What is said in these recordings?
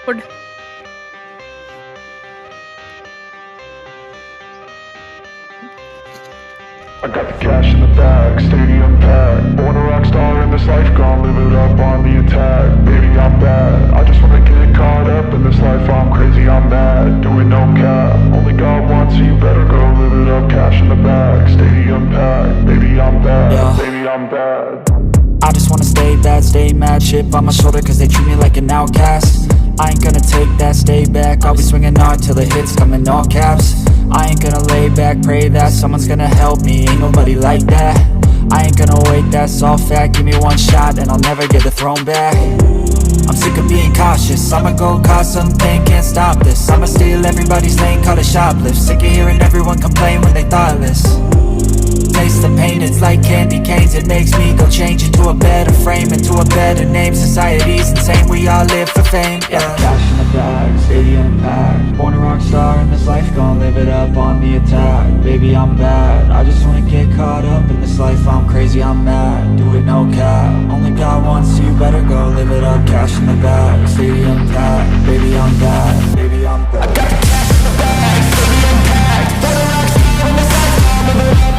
Would I got the cash in the bag, stadium packed. Born a rock star in this life, gon' live it up on the attack. Baby, I'm bad, I just wanna get caught up in this life. I'm crazy, I'm mad, doing no cap. Only God wants, so you better go live it up. Cash in the bag, stadium packed. Baby, I'm bad, baby, I'm bad. I just wanna stay bad, stay mad. Chip on my shoulder cause they treat me like an outcast. I ain't gonna take that, stay back. I'll be swinging hard till the hits come in all caps. I ain't gonna lay back, pray that someone's gonna help me. Ain't nobody like that. I ain't gonna wait, that's all fact. Give me one shot and I'll never get the throne back. I'm sick of being cautious, I'ma go cause something, can't stop this. I'ma steal everybody's lane, call it shoplift. Sick of hearing everyone complain when they thoughtless. Taste the pain, it's like candy canes. It makes me go change into a better frame, into a better name. Society's insane, we all live for fame, yeah. Cash in the bag, stadium packed. Born a rock star in this life, gon' live it up on the attack. Baby, I'm bad, I just wanna get caught up in this life. I'm crazy, I'm mad, do it no cap. Only God wants, so you better go live it up. Cash in the bag, stadium packed. Baby, I'm bad, baby, I'm bad. I got the cash in the bag, stadium packed. Born a rock star in this life, gon' live it up.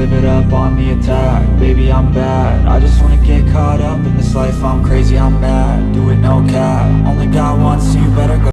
Live it up on the attack, baby, I'm bad. I just wanna get caught up in this life. I'm crazy, I'm mad, do it no cap. Only God wants, so you better go